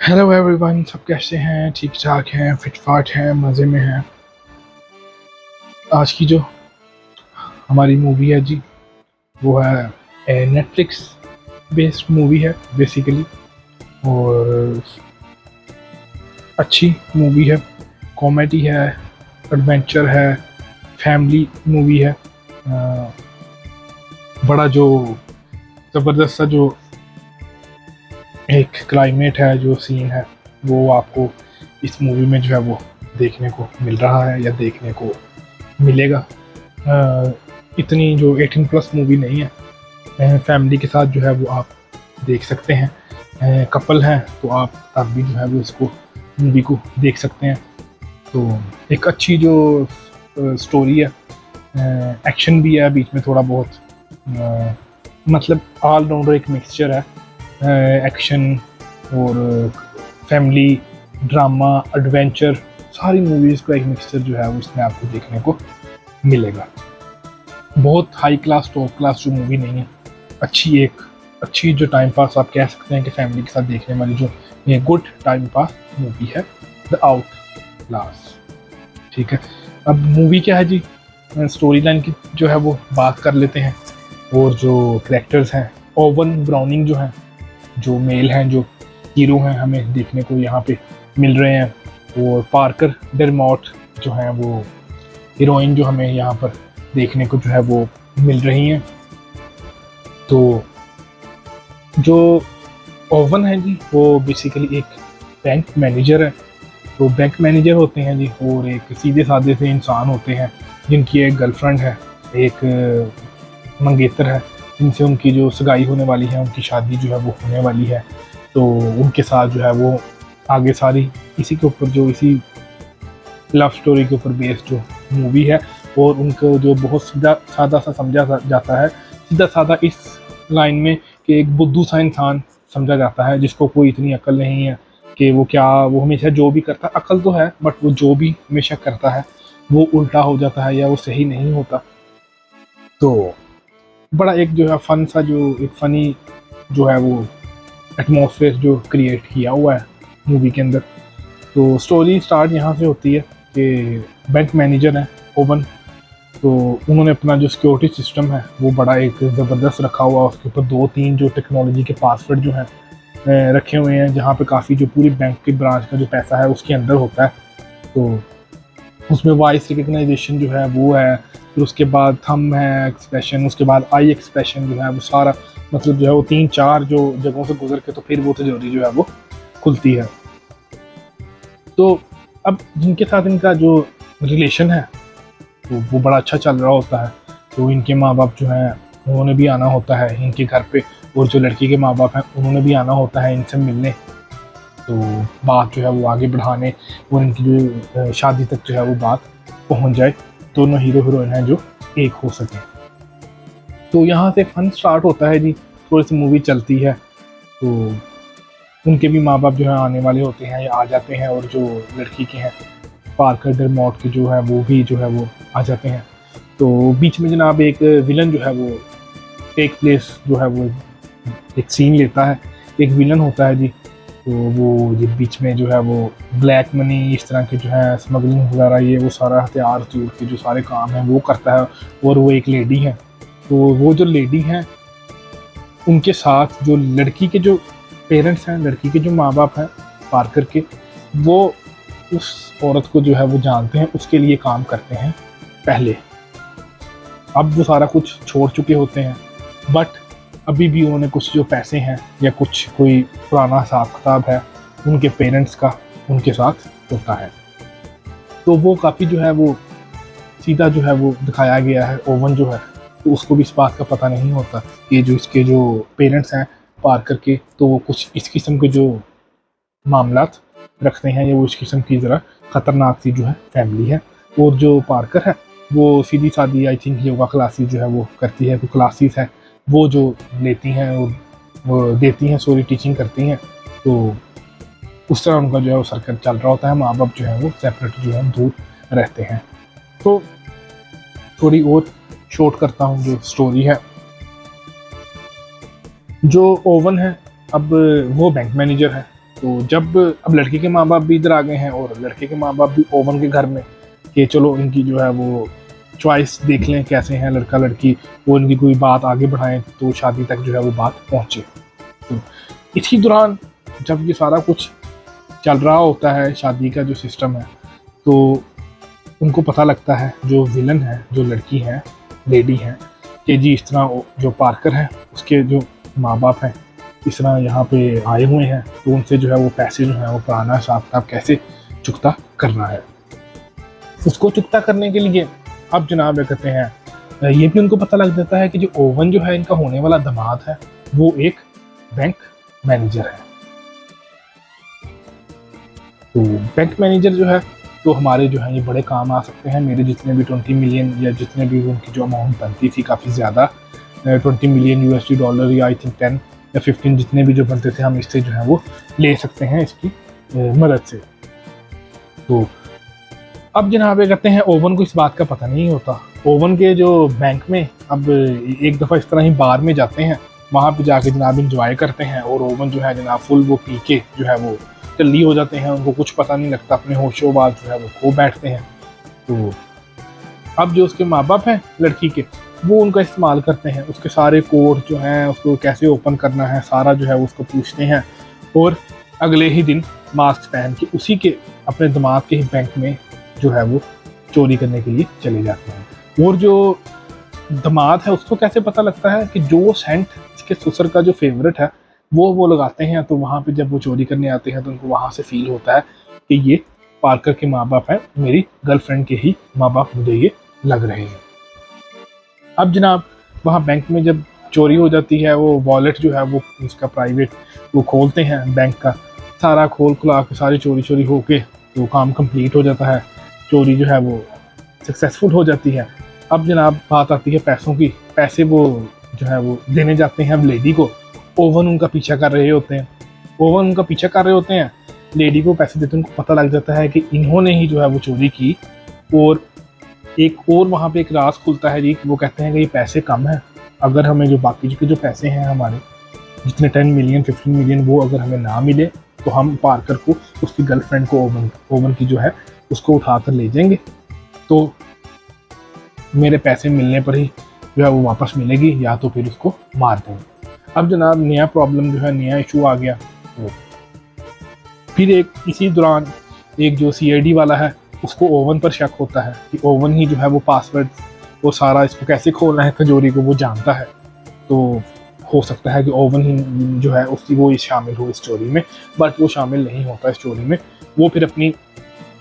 Hello everyone, सब कैसे हैं? ठीक ठाक हैं, फिट फाट हैं, मज़े में हैं। आज की जो हमारी मूवी है जी, वो है नेटफ्लिक्स बेस्ड मूवी है बेसिकली। और अच्छी मूवी है, कॉमेडी है, एडवेंचर है, फैमिली मूवी है। बड़ा जो ज़बरदस्त सा जो एक क्लाइमेट है, जो सीन है, वो आपको इस मूवी में जो है वो देखने को मिल रहा है या देखने को मिलेगा। इतनी जो 18 प्लस मूवी नहीं है, फैमिली के साथ जो है वो आप देख सकते हैं। कपल हैं तो आप तब भी जो है वो इसको मूवी को देख सकते हैं। तो एक अच्छी जो स्टोरी है, एक्शन भी है बीच में थोड़ा बहुत, मतलब ऑल राउंडर एक मिक्सचर है, एक्शन और फैमिली, ड्रामा, एडवेंचर, सारी मूवीज़ का एक मिक्सचर जो है वो इसमें आपको देखने को मिलेगा। बहुत हाई क्लास टॉप क्लास जो मूवी नहीं है, अच्छी जो टाइम पास आप कह सकते हैं कि फैमिली के साथ देखने वाली जो ये गुड टाइम पास मूवी है, द आउट लास्ट। ठीक है, अब मूवी क्या है जी, स्टोरी लाइन की जो है वो बात कर लेते हैं। और जो करेक्टर्स हैं, ओवन ब्राउनिंग जो हैं, जो मेल हैं, जो हीरो हैं, हमें देखने को यहाँ पे मिल रहे हैं। और पार्कर डेरमॉट जो हैं वो हीरोइन जो हमें यहाँ पर देखने को जो है वो मिल रही हैं। तो जो ओवन है जी, वो बेसिकली एक बैंक मैनेजर है। तो बैंक मैनेजर होते हैं जी, और एक सीधे साधे से इंसान होते हैं जिनकी एक गर्लफ्रेंड है, एक मंगेतर है, जिनसे उनकी जो सगाई होने वाली है, उनकी शादी जो है वो होने वाली है। तो उनके साथ जो है वो आगे सारी इसी के ऊपर जो इसी लव स्टोरी के ऊपर बेस्ड जो मूवी है। और उनको जो बहुत सादा सा समझा जाता है, सीधा सादा इस लाइन में कि एक बुद्धू सा इंसान समझा जाता है, जिसको कोई इतनी अकल नहीं है कि वो हमेशा जो भी करता है, अकल तो है बट वो जो भी हमेशा करता है वो उल्टा हो जाता है या वो सही नहीं होता। तो बड़ा एक जो है फन सा, जो एक फनी जो है वो एटमॉस्फेयर जो क्रिएट किया हुआ है मूवी के अंदर। तो स्टोरी स्टार्ट यहाँ से होती है कि बैंक मैनेजर है ओवन। तो उन्होंने अपना जो सिक्योरिटी सिस्टम है वो बड़ा एक ज़बरदस्त रखा हुआ है। उसके ऊपर 2-3 जो टेक्नोलॉजी के पासवर्ड जो हैं रखे हुए हैं, जहाँ पे काफ़ी जो पूरी बैंक की ब्रांच का जो पैसा है उसके अंदर होता है। तो उसमें वॉइस रिकग्नाइजेशन जो है वो है, फिर उसके बाद थंब है एक्सप्रेशन, उसके बाद आई एक्सप्रेशन जो है वो सारा, मतलब जो है वो 3-4 जो जगहों से गुजर के तो फिर वो तिजोरी जो है वो खुलती है। तो अब जिनके साथ इनका जो रिलेशन है तो वो बड़ा अच्छा चल रहा होता है। तो इनके माँ बाप जो हैं उन्होंने भी आना होता है इनके घर पे, और जो लड़की के माँ बाप हैं उन्होंने भी आना होता है इनसे मिलने। तो बात जो है वो आगे बढ़ाने और इनकी जो शादी तक जो है वो बात पहुंच जाए, दोनों हीरो हीरोइन हैं जो एक हो सके। तो यहाँ से फन स्टार्ट होता है जी, थोड़ी सी मूवी चलती है। तो उनके भी माँ बाप जो है आने वाले होते हैं या आ जाते हैं, और जो लड़की के हैं पार्कर डेरमॉट के जो है वो भी जो है वो आ जाते हैं। तो बीच में जनाब एक विलन जो है वो टेक प्लेस जो है वो एक सीन लेता है। एक विलन होता है जी, तो वो ये बीच में जो है वो ब्लैक मनी इस तरह के जो है स्मगलिंग वगैरह ये वो सारा हथियार जोड़ के जो सारे काम हैं वो करता है। और वो एक लेडी है। तो वो जो लेडी हैं उनके साथ जो लड़की के जो पेरेंट्स हैं, लड़की के जो माँ बाप हैं पार्कर के, वो उस औरत को जो है वो जानते हैं, उसके लिए काम करते हैं पहले। अब वो सारा कुछ छोड़ चुके होते हैं, बट अभी भी उन्होंने कुछ जो पैसे हैं या कुछ कोई पुराना हिसाब किताब है उनके पेरेंट्स का उनके साथ होता है। तो वो काफ़ी जो है वो सीधा जो है वो दिखाया गया है। ओवन जो है तो उसको भी इस बात का पता नहीं होता कि जो इसके जो पेरेंट्स हैं पार्कर के, तो वो कुछ इस किस्म के जो मामलात रखते हैं या वो इस किस्म की ज़रा ख़तरनाक सी जो है फैमिली है। और जो पार्कर है वो सीधी सादी आई थिंक योगा क्लासेस जो है वो करती है, कोई क्लासेस है वो जो लेती हैं और वो देती हैं, सॉरी टीचिंग करती हैं। तो उस तरह उनका जो है वो सर्कल चल रहा होता है। माँ बाप जो है वो सेपरेट जो है दूर रहते हैं। तो थोड़ी और शॉर्ट करता हूँ जो स्टोरी है। जो ओवन है, अब वो बैंक मैनेजर है तो जब अब लड़के के माँ बाप भी इधर आ गए हैं और लड़के के माँ बाप भी ओवन के घर में कि चलो इनकी जो है वो चॉइस देख लें कैसे हैं लड़का लड़की, वो इनकी कोई बात आगे बढ़ाएं तो शादी तक जो है वो बात पहुँचे। तो इसी दौरान जब ये सारा कुछ चल रहा होता है, शादी का जो सिस्टम है, तो उनको पता लगता है, जो विलन है, जो लड़की है, लेडी है, कि जी इस तरह जो पार्कर है उसके जो माँ बाप हैं इस तरह यहाँ पे आए हुए हैं, तो उनसे जो है वो पैसे जो है वो पुराना हिसाब किताब कैसे चुकता करना है। उसको चुकता करने के लिए अब जनाब कहते हैं ये भी उनको पता लग जाता है कि जो ओवन जो है इनका होने वाला दामाद है वो एक बैंक मैनेजर है। तो बैंक मैनेजर जो है तो हमारे जो है ये बड़े काम आ सकते हैं। मेरे जितने भी 20 मिलियन या जितने भी उनकी जो अमाउंट बनती थी काफ़ी ज़्यादा, 20 मिलियन यूएसडी डॉलर या आई थिंक 10 या 15 जितने भी जो बनते थे हम इससे जो है वो ले सकते हैं इसकी मदद से। तो अब जनाब ये कहते हैं ओवन को इस बात का पता नहीं होता। ओवन के जो बैंक में अब एक दफ़ा इस तरह ही बार में जाते हैं, वहाँ पे जाके जनाब इंजॉय करते हैं और ओवन जो है जनाब फुल वो पी के जो है वो टल्ली हो जाते हैं, उनको कुछ पता नहीं लगता, अपने होशोबाज जो है वो खो बैठते हैं। तो अब जो उसके माँ बाप हैं लड़की के वो उनका इस्तेमाल करते हैं, उसके सारे कोड जो हैं उसको कैसे ओपन करना है सारा जो है उसको पूछते हैं और अगले ही दिन मास्क पहन के उसी के अपने दिमाग के ही बैंक में जो है वो चोरी करने के लिए चले जाते हैं। और जो दामाद है उसको कैसे पता लगता है कि जो सेंट इसके ससुर का जो फेवरेट है वो लगाते हैं, तो वहाँ पे जब वो चोरी करने आते हैं तो उनको वहाँ से फील होता है कि ये पार्कर के माँ बाप हैं, मेरी गर्लफ्रेंड के ही माँ बाप मुझे ये लग रहे हैं। अब जनाब वहाँ बैंक में जब चोरी हो जाती है, वो वॉलेट जो है वो इसका प्राइवेट वो खोलते हैं बैंक का, सारा खोल खुला के सारी चोरी होके तो काम कंप्लीट हो जाता है, चोरी जो है वो सक्सेसफुल हो जाती है। अब जनाब बात आती है पैसों की, पैसे वो जो है वो देने जाते हैं अब लेडी को। ओवन उनका पीछा कर रहे होते हैं, लेडी को पैसे देते उनको पता लग जाता है कि इन्होंने ही जो है वो चोरी की। और एक और वहाँ पे एक राज खुलता है जी, वो कहते हैं कि ये पैसे कम है, अगर हमें जो बाकी के जो पैसे हैं हमारे जितने 10 मिलियन 15 मिलियन वो अगर हमें ना मिले तो हम पार्कर को उसकी गर्लफ्रेंड को ओवन की जो है उसको उठा कर ले जाएंगे, तो मेरे पैसे मिलने पर ही जो है वो वापस मिलेगी, या तो फिर उसको मार देंगे। अब जनाब नया प्रॉब्लम जो है, नया इशू आ गया। तो फिर एक इसी दौरान एक जो सीआईडी वाला है उसको ओवन पर शक होता है कि ओवन ही जो है वो पासवर्ड वो सारा इसको कैसे खोलना है तिजोरी को वो जानता है, तो हो सकता है कि ओवन ही जो है उसकी वो शामिल हो इस चोरी में, बट वो शामिल नहीं होता इस चोरी में। वो फिर अपनी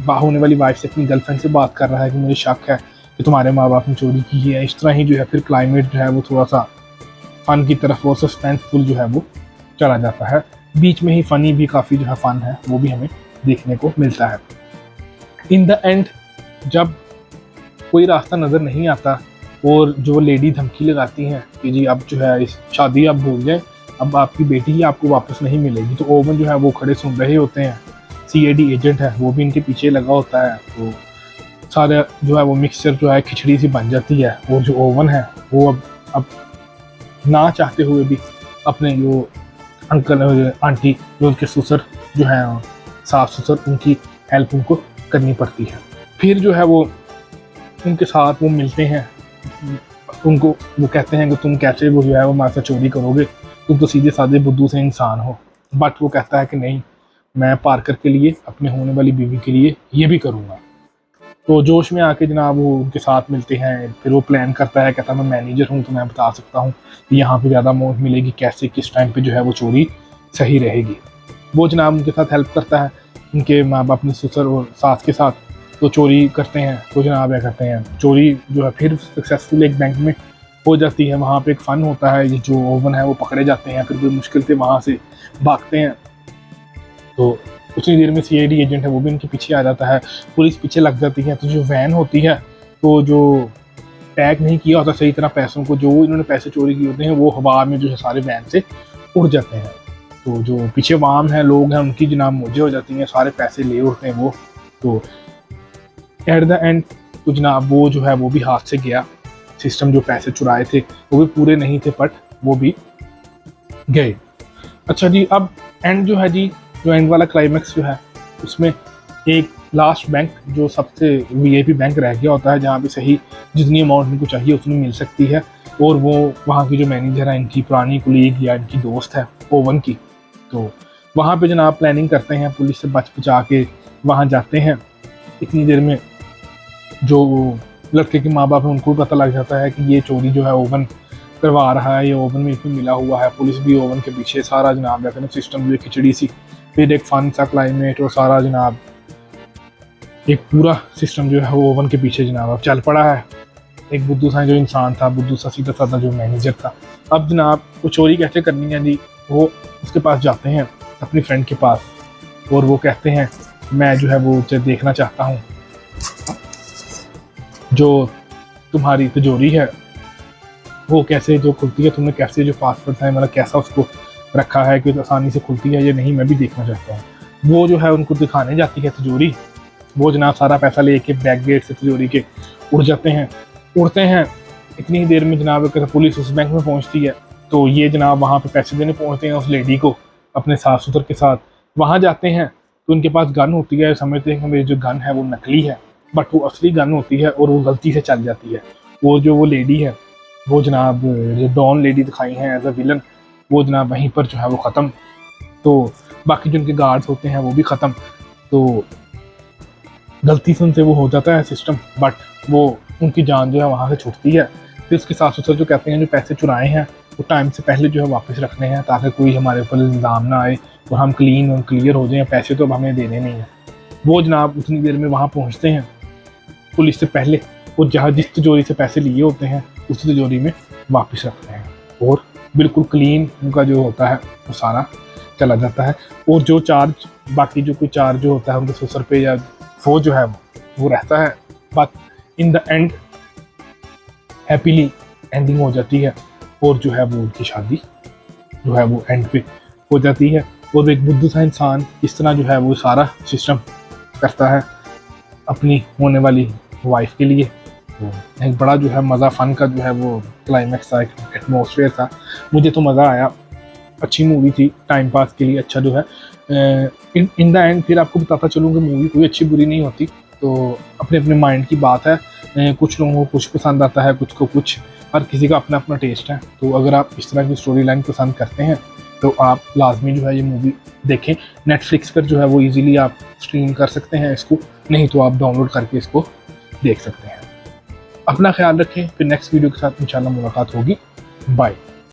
होने वाली वाइफ से, अपनी गर्लफ्रेंड से बात कर रहा है कि मुझे शक है कि तुम्हारे माँ बाप ने चोरी की है। इस तरह ही जो है फिर क्लाइमेट जो है वो थोड़ा सा फन की तरफ वो सस्पेंसफुल जो है वो चला जाता है। बीच में ही फनी भी काफ़ी जो है फन है वो भी हमें देखने को मिलता है। इन द एंड जब कोई रास्ता नज़र नहीं आता और जो लेडी धमकी लगाती हैं कि जी अब जो है इस शादी आप भूल जाए, अब आपकी बेटी ही आपको वापस नहीं मिलेगी, तो ओवन जो है वो खड़े सुन रहे होते हैं। सीआईडी एजेंट है वो भी इनके पीछे लगा होता है, तो सारा जो है वो मिक्सचर जो है खिचड़ी सी बन जाती है। और जो ओवन है वो अब ना चाहते हुए भी अपने जो अंकल आंटी जो उनके ससुर जो है सास ससुर उनकी हेल्प उनको करनी पड़ती है। फिर जो है वो उनके साथ वो मिलते हैं, उनको वो कहते हैं कि तुम कैसे वो जो है वो हमारे साथ चोरी करोगे, तुम तो सीधे साधे बुद्धू से इंसान हो। बट वो कहता है कि नहीं, मैं पार्कर के लिए, अपने होने वाली बीवी के लिए ये भी करूँगा। तो जोश में आके जनाब वो उनके साथ मिलते हैं। फिर वो प्लान करता है, कहता है मैं मैनेजर हूँ तो मैं बता सकता हूँ कि यहाँ पे ज़्यादा अमाउंट मिलेगी, कैसे किस टाइम पे जो है वो चोरी सही रहेगी। वो जनाब उनके साथ हेल्प करता है, उनके माँ बाप अपने ससुर और सास के साथ, तो चोरी करते हैं। तो जनाब क्या करते हैं, चोरी जो है फिर सक्सेसफुल एक बैंक में हो जाती है। वहाँ पे एक फ़न होता है, ये जो ओवन है वो पकड़े जाते हैं, फिर भी मुश्किल से वहाँ से भागते हैं। तो उतनी देर में सीआईडी एजेंट है वो भी उनके पीछे आ जाता है, पुलिस पीछे लग जाती है। तो जो वैन होती है, तो जो पैक नहीं किया होता सही तरह पैसों को, जो इन्होंने पैसे चोरी किए होते हैं वो हवा में जो है सारे वैन से उड़ जाते हैं। तो जो पीछे वाम है लोग हैं उनकी जनाब मौजें हो जाती हैं, सारे पैसे ले उड़ते हैं वो। तो एट द एंड तो जनाब वो जो है वो भी हाथ से गया, सिस्टम जो पैसे चुराए थे वो भी पूरे नहीं थे बट वो भी गए। अच्छा जी, अब एंड जो है जी जो एंड वाला क्लाइमैक्स जो है उसमें एक लास्ट बैंक जो सबसे वीआईपी बैंक रह गया होता है, जहाँ पे सही जितनी अमाउंट इनको चाहिए उतनी मिल सकती है, और वो वहाँ की जो मैनेजर है इनकी पुरानी कुलीग या इनकी दोस्त है ओवन की। तो वहाँ पे जनाब प्लानिंग करते हैं, पुलिस से बच बचा के वहाँ जाते हैं। इतनी देर में जो लड़के के माँ बाप हैं उनको भी पता लग जाता है कि ये चोरी जो है ओवन करवा रहा है, ये ओवन में इसमें मिला हुआ है। पुलिस भी ओवन के पीछे, सारा जनाब कहते हैं सिस्टम जो खिचड़ी सी, फिर एक फन सा क्लाइमेट और सारा जनाब एक पूरा सिस्टम जो है वो ओवन के पीछे जनाब अब चल पड़ा है। एक बुद्धू सा जो इंसान था, बुद्धू सा सीधा साधा जो मैनेजर था, अब जनाब वो चोरी कैसे करनी है जी, वो उसके पास जाते हैं अपनी फ्रेंड के पास, और वो कहते हैं मैं जो है वो देखना चाहता हूँ जो तुम्हारी तिजोरी है वो कैसे जो खुलती है, तुमने कैसे जो पासवर्ड है मतलब कैसा उसको रखा है कि आसानी से खुलती है या नहीं, मैं भी देखना चाहता हूँ। वो जो है उनको दिखाने जाती है तिजोरी। वो जनाब सारा पैसा लेके बैक गेट से तिजोरी के उड़ जाते हैं, उड़ते हैं। इतनी देर में जनाब पुलिस उस बैंक में पहुंचती है, तो ये जनाब वहाँ पे पैसे देने पहुंचते हैं उस लेडी को अपने साफ सुथर के साथ। वहाँ जाते हैं तो उनके पास गन होती है, समझते हैं कि मेरी जो गन है वो नकली है, बट वो असली गन होती है और वो गलती से चल जाती है। वो लेडी है, वो जनाब जो डॉन लेडी दिखाई है एज अ विलन, वो जनाब वहीं पर जो है वो ख़त्म। तो बाकी जो उनके गार्ड्स होते हैं वो भी ख़त्म। तो गलती से उनसे वो हो जाता है सिस्टम, बट वो उनकी जान जो है वहाँ से छूटती है। फिर उसके साथ सुसर जो कहते हैं जो पैसे चुराए हैं वो टाइम से पहले जो है वापस रखने हैं, ताकि कोई हमारे ऊपर इल्ज़ाम ना आए और हम क्लीन और क्लियर हो जाएं। पैसे तो अब हमें देने नहीं हैं। वो जनाब उतनी देर में वहाँ पहुँचते हैं पुलिस से पहले, और जहाँ जिस तिजोरी से पैसे लिए होते हैं उस तिजोरी में वापस रखते हैं, और बिल्कुल क्लीन उनका जो होता है वो सारा चला जाता है। और जो चार्ज बाकी जो कोई चार्ज जो होता है उनके सुसर पे या वो जो है वो रहता है। But in the end happily ending हो जाती है, और जो है वो उनकी शादी जो है वो एंड पे हो जाती है। और एक बुद्धू सा इंसान इस तरह जो है वो सारा सिस्टम करता है अपनी होने वाली वाइफ के लिए। तो एक बड़ा जो है मज़ा फ़न का जो है वो क्लाइमैक्स था, एक एटमॉस्फेयर था, मुझे तो मज़ा आया। अच्छी मूवी थी, टाइम पास के लिए अच्छा जो है। इन द एंड फिर आपको बताता चलूँ कि मूवी कोई अच्छी बुरी नहीं होती, तो अपने अपने माइंड की बात है। कुछ लोगों को कुछ पसंद आता है, कुछ को कुछ, हर किसी का अपना अपना टेस्ट है। तो अगर आप इस तरह की स्टोरी लाइन पसंद करते हैं तो आप लाजमी जो है ये मूवी देखें। नेटफ्लिक्स पर जो है वो इजीली आप स्ट्रीम कर सकते हैं इसको, नहीं तो आप डाउनलोड करके इसको देख सकते हैं। अपना ख्याल रखें, फिर नेक्स्ट वीडियो के साथ इंशाल्लाह मुलाकात होगी। बाय।